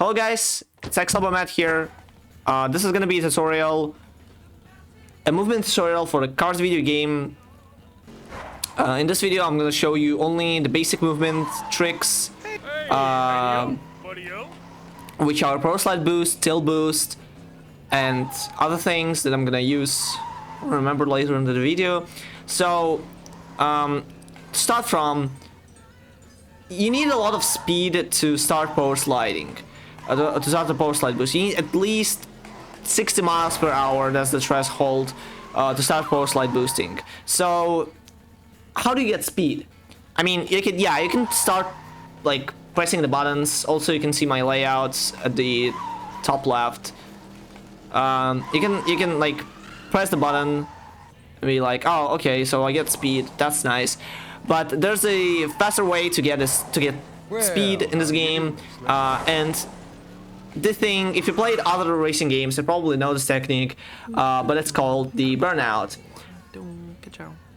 Hello guys, it's XLBOMAT here. This is gonna be a tutorial, a movement tutorial for the Cars video game. In this video I'm gonna show you only the basic movement tricks, which are power slide boost, tilt boost, and other things that I'm gonna use or remember later in the video. So, to start from, you need a lot of speed to start power sliding. To start the power slide boost, you need at least 60 miles per hour. That's the threshold to start power slide boosting. So, how do you get speed? I mean, you can start like pressing the buttons. Also, you can see my layouts at the top left. You can like press the button and be like, oh, okay, so I get speed. That's nice. But there's a faster way to get speed in this game, and the thing, if you played other racing games, you probably know this technique, but it's called the burnout.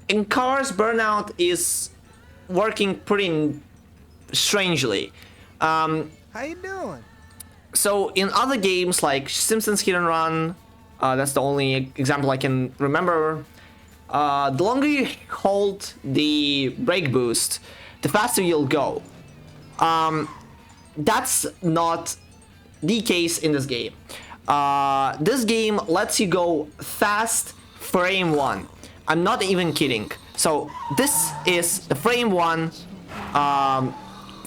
In Cars, burnout is working pretty strangely. How you doing? So in other games like Simpsons Hit and Run, that's the only example I can remember. The longer you hold the brake boost, the faster you'll go. That's not the case in this game. This game lets you go fast frame 1. I'm not even kidding. So this is the frame 1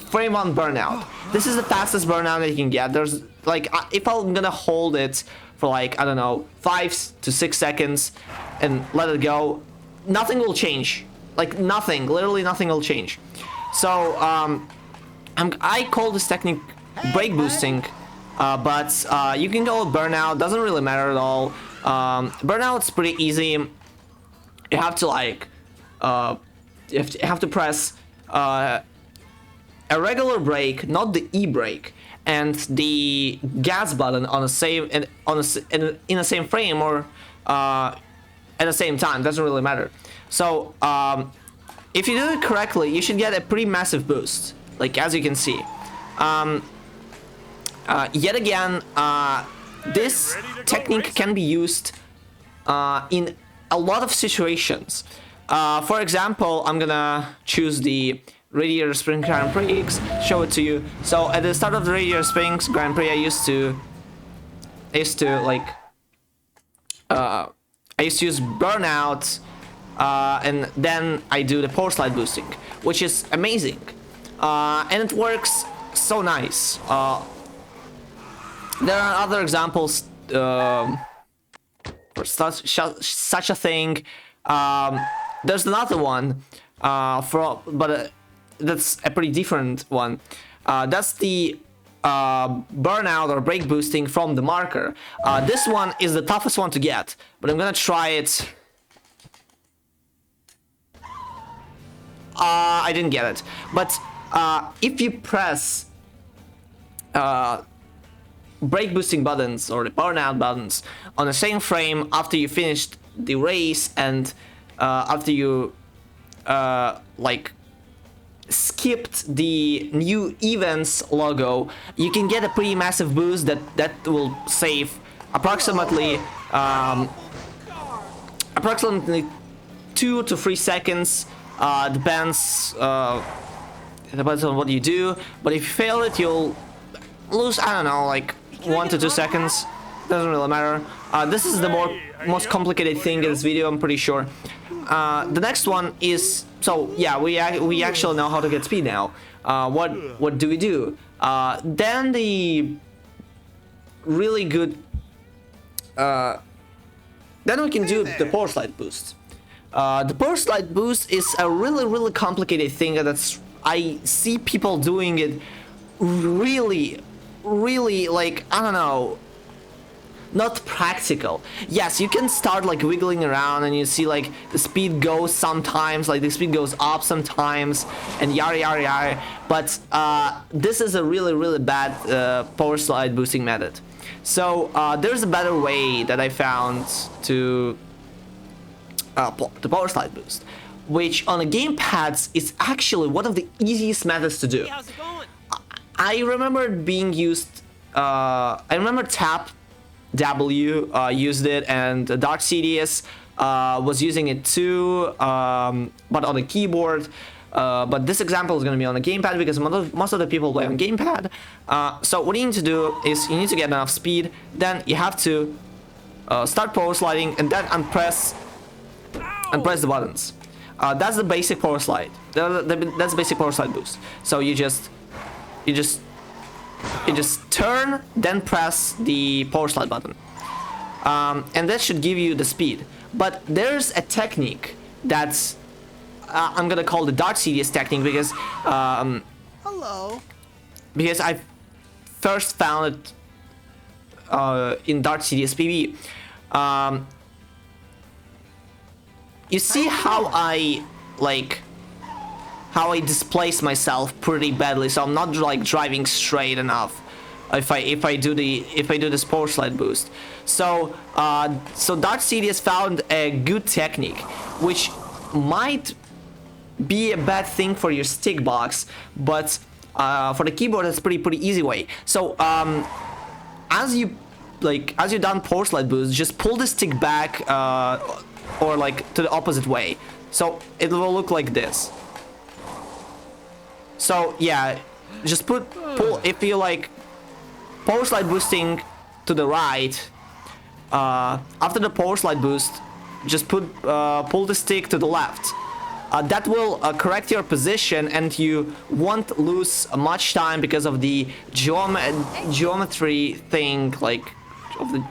burnout. This is the fastest burnout that you can get. There's like, if I'm gonna hold it for like, I don't know, 5 to 6 seconds and let it go, nothing will change. Like nothing, literally nothing will change. So I call this technique brake boosting, but you can call it burnout, doesn't really matter at all. Burnout's pretty easy. You have to like, you have to press a regular brake, not the e-brake, and the gas button on the same in the same frame or at the same time. Doesn't really matter. So if you do it correctly, you should get a pretty massive boost, like as you can see. Yet again, this technique can be used in a lot of situations. For example, I'm gonna choose the Radiator Springs Grand Prix, show it to you. So at the start of the Radiator Springs Grand Prix, I used to use burnout, and then I do the power slide boosting, which is amazing, and it works so nice. There are other examples for such a thing. There's another one, that's a pretty different one. That's the burnout or brake boosting from the marker. This one is the toughest one to get, but I'm gonna try it. I didn't get it, but if you press brake boosting buttons or the burnout buttons on the same frame after you finished the race and after you like skipped the new events logo, you can get a pretty massive boost that will save approximately 2 to 3 seconds. Depends on what you do, but if you fail it, you'll lose, I don't know, like 1 to 2 seconds. Doesn't really matter. This is the most complicated thing in this video, I'm pretty sure. The next one is, so yeah, we actually know how to get speed now. What do we do? Then the really good, then we can do the power slide boost. The power slide boost is a really complicated thing that's, I see people doing it really like, I don't know, not practical. Yes, you can start like wiggling around and you see like the speed goes sometimes, like the speed goes up sometimes, and yada, but this is a really bad power slide boosting method. So there's a better way that I found to the power slide boost, which on the gamepads is actually one of the easiest methods to do. Hey, how's it going? I remember it being used I remember Tap W used it, and Dark CDS was using it too, but on the keyboard. But this example is going to be on the gamepad because most of the people play on gamepad. So what you need to do is you need to get enough speed, then you have to start power sliding and then press the buttons. That's the basic power slide. That's the basic power slide boost. So you just turn, then press the power slide button, and that should give you the speed. But there's a technique that's I'm gonna call the Dark CDS technique because Hello. because I first found it in Dark CDS PB. You see how I displace myself pretty badly, so I'm not like driving straight enough if I do this power slide boost. So Dark CDS found a good technique, which might be a bad thing for your stick box, but for the keyboard it's pretty easy way. So as you done power slide boost, just pull the stick back or like to the opposite way, so it will look like this. So yeah, just pull if you like power slide boosting to the right. After the power slide boost, just pull the stick to the left. That will correct your position, and you won't lose much time because of the geometry thing, like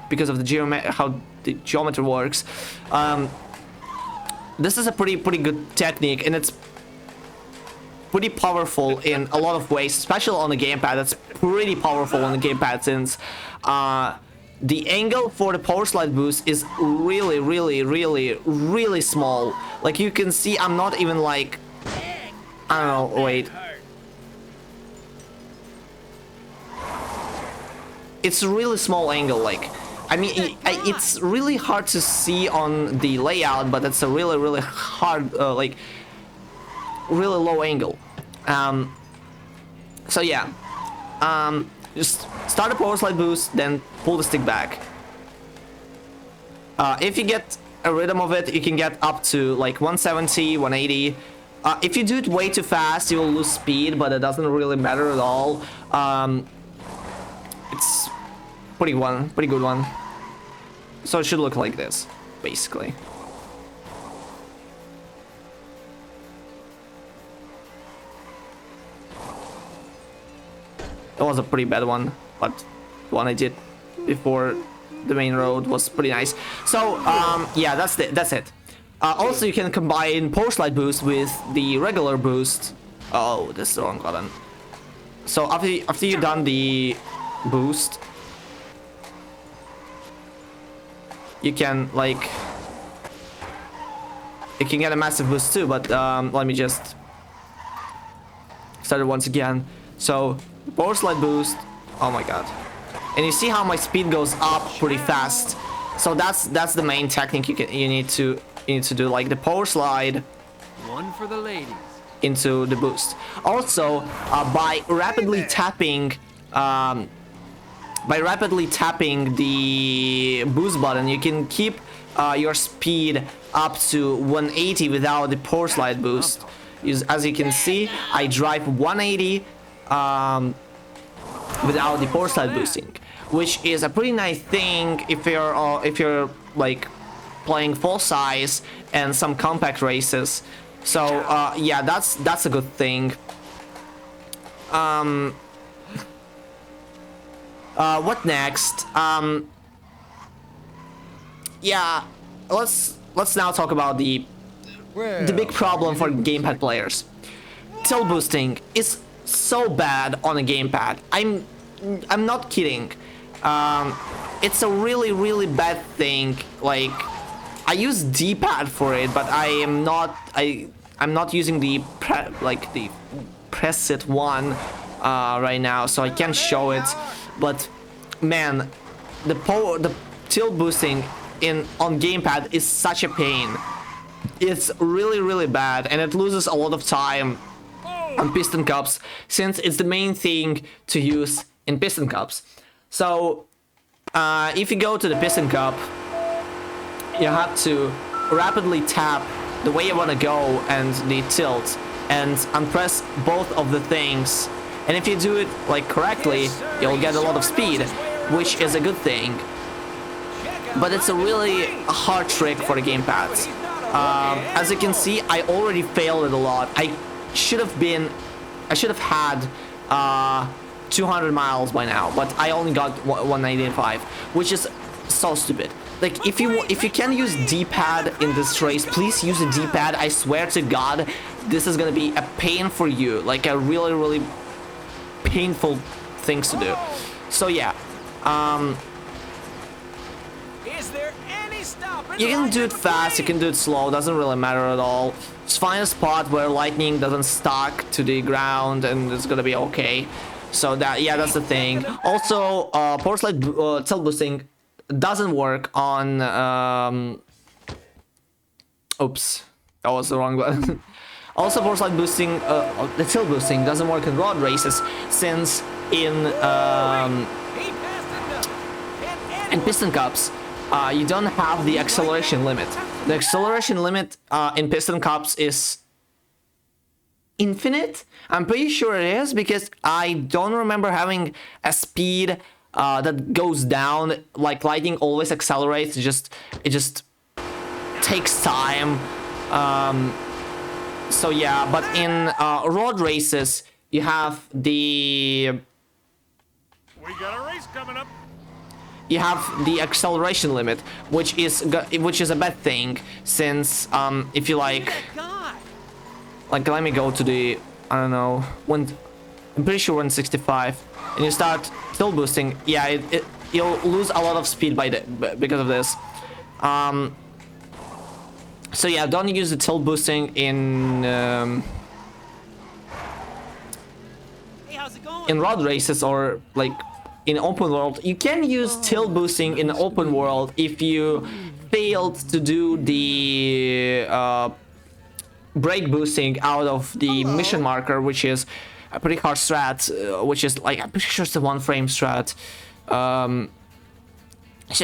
because of the how the geometry works. This is a pretty good technique, and it's pretty powerful in a lot of ways, especially on the gamepad. That's pretty powerful on the gamepad, since the angle for the power slide boost is really small. Like you can see, I'm not even like, I don't know, wait. It's a really small angle, like, I mean, it's really hard to see on the layout, but it's a really hard, like, really low angle. So yeah, just start a power slide boost, then pull the stick back. If you get a rhythm of it, you can get up to like 170, 180. If you do it way too fast, you will lose speed, but it doesn't really matter at all. It's pretty good one. So it should look like this, basically. That was a pretty bad one, but the one I did before the main road was pretty nice. So yeah, that's it. Also, you can combine power slide boost with the regular boost. Oh, this is the wrong button. So after you've done the boost, you can get a massive boost too. But let me just start it once again. So power slide boost. Oh my god. And you see how my speed goes up pretty fast. So that's the main technique you need to do, like the power slide. One for the ladies. Into the boost. Also, by rapidly tapping the boost button, you can keep your speed up to 180 without the power slide boost. As you can see, I drive 180 without the power slide boosting, which is a pretty nice thing if you're like playing full size and some compact races. So yeah, that's a good thing. What next? Yeah, let's now talk about the big problem for gamepad players. Tilt boosting is so bad on a gamepad. I'm not kidding. It's a really bad thing. Like, I use D-pad for it, but I'm not using the press it one right now, so I can't show it. But man, the tilt boosting on gamepad is such a pain. It's really bad, and it loses a lot of time on piston cups, since it's the main thing to use in piston cups. So if you go to the piston cup, you have to rapidly tap the way you want to go and the tilt and unpress both of the things, and if you do it like correctly, you'll get a lot of speed, which is a good thing. But it's a really hard trick for the gamepads. As you can see, I already failed it a lot. I should have had 200 miles by now, but I only got 195, which is so stupid. Like, if you can use D-pad in this race, please use a D-pad. I swear to God, this is gonna be a pain for you, like a really, really painful things to do. So yeah, Is there any stopping? you can do it fast, you can do it slow, doesn't really matter at all. Just find a spot where lightning doesn't stuck to the ground and it's gonna be okay. So that, yeah, that's the thing. Also, power slide tilt boosting doesn't work on oops, that was the wrong button. Also, power slide boosting, the tilt boosting doesn't work in road races, since in piston cups, you don't have the acceleration limit. The acceleration limit in piston cups is infinite. I'm pretty sure it is, because I don't remember having a speed that goes down. Like lightning always accelerates. It just takes time. So yeah, but in road races, you have the We got a race coming up. you have the acceleration limit, which is a bad thing, since if you like let me go to the, I don't know, I'm pretty sure 165, and you start tilt boosting, yeah, you'll lose a lot of speed because of this. So yeah, don't use the tilt boosting in road races or like in open world. You can use tilt boosting in open world if you failed to do the brake boosting out of the mission marker, which is a pretty hard strat, which is like, I'm pretty sure it's a 1 frame strat. So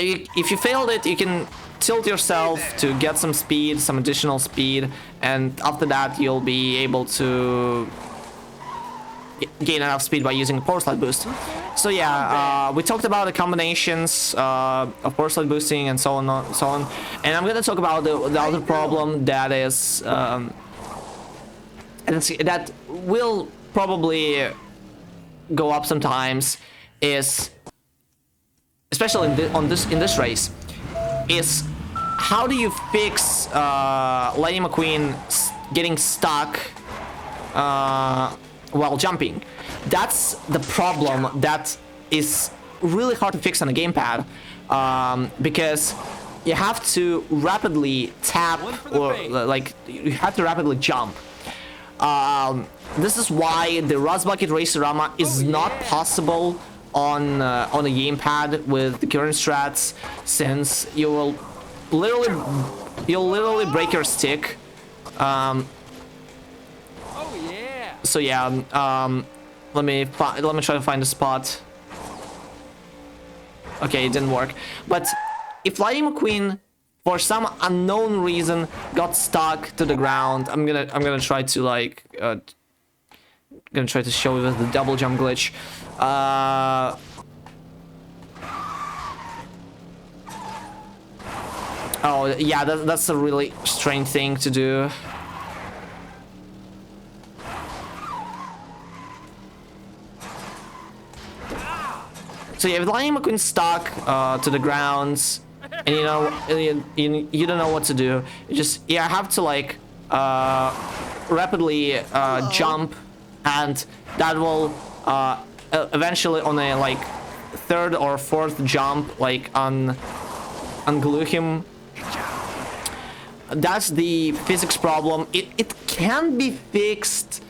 if you failed it, you can tilt yourself to get some speed, some additional speed, and after that you'll be able to gain enough speed by using power slide boost. So yeah, we talked about the combinations of power slide boosting and so on, and I'm gonna talk about the other problem that is that will probably go up sometimes, is especially in this race, is how do you fix Lightning McQueen getting stuck while jumping? That's the problem that is really hard to fix on a gamepad, because you have to rapidly tap, or like you have to rapidly jump. This is why the Rust Bucket Racerama is not possible on a gamepad with the current strats, since you'll literally break your stick. So yeah, let me try to find a spot. Okay, it didn't work. But if Lightning McQueen for some unknown reason got stuck to the ground, I'm gonna try to like gonna try to show you the double jump glitch. Oh yeah, that's a really strange thing to do. So yeah, if Lightning McQueen's stuck to the ground, and you know you don't know what to do, you just have to like rapidly jump, and that will eventually on a like third or fourth jump like unglue him. That's the physics problem. It can be fixed,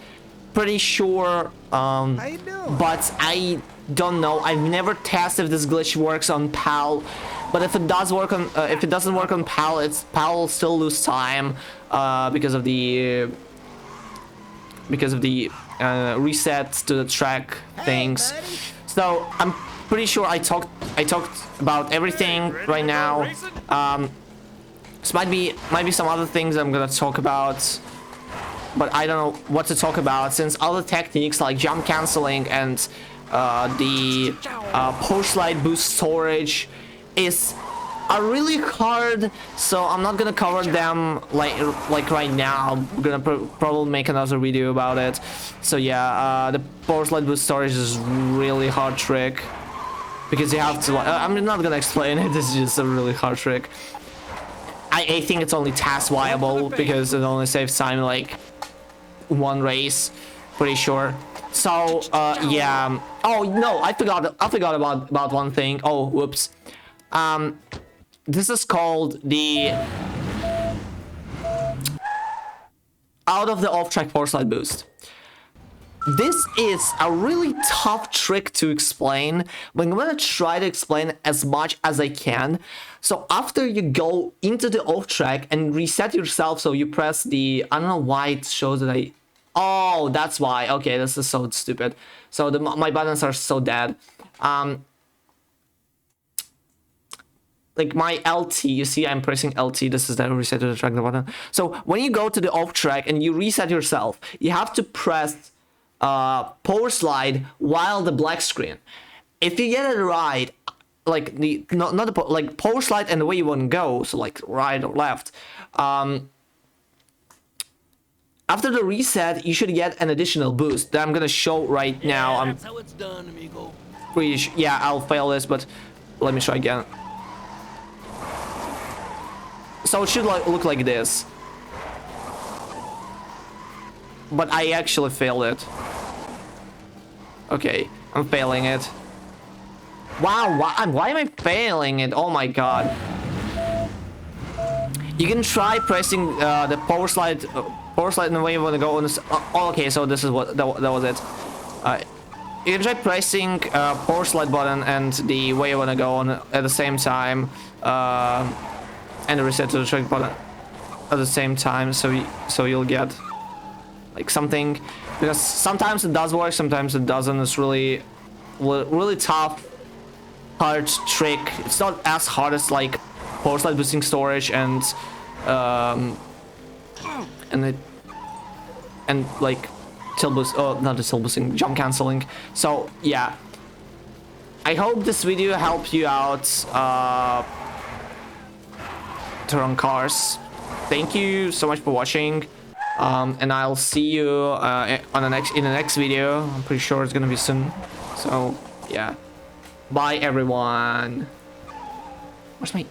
pretty sure, but I don't know. I've never tested if this glitch works on PAL, but if it does work on if it doesn't work on PAL, PAL will still lose time because of the resets to the track things. So pretty sure I talked about everything right now. This might be some other things I'm gonna talk about, but I don't know what to talk about since other techniques like jump canceling and the power slide boost storage are really hard, so I'm not gonna cover them like right now. I'm gonna probably make another video about it. So yeah, the power slide boost storage is really hard trick because you have to. I'm not gonna explain it. It's just a really hard trick. I think it's only task viable because it only saves time like one race, pretty sure. So yeah. Oh no, I forgot about one thing. Oh whoops. This is called the out of the off-track power slide boost. This is a really tough trick to explain, but I'm gonna try to explain as much as I can. So after you go into the off-track and reset yourself, so you press the, I don't know why it shows that oh, that's why. Okay, this is so stupid. So my buttons are so dead. Like my LT, you see I'm pressing LT, this is the reset to the track button. So when you go to the off track and you reset yourself, you have to press power slide while the black screen. If you get it right, like the not the like power slide and the way you want to go, so like right or left. After the reset, you should get an additional boost that I'm gonna show right now. That's how it's done, amigo. Yeah, I'll fail this, but let me try again. So it should look like this. But I actually failed it. Okay, I'm failing it. Wow, why am I failing it? Oh my god. You can try pressing the power slide in the way you want to go on this. Oh, okay, so this is what that was it. You can try pressing power slide button and the way you want to go on at the same time. And the reset to the track button at the same time, so you'll get like something, because sometimes it does work, sometimes it doesn't. It's really tough, hard trick. It's not as hard as like power slide boosting storage and like tilt boost. Oh, not the tilt boosting, jump canceling. So yeah, I hope this video helped you out. On cars. Thank you so much for watching, and I'll see you in the next video. I'm pretty sure it's gonna be soon. So yeah, bye everyone. Where's my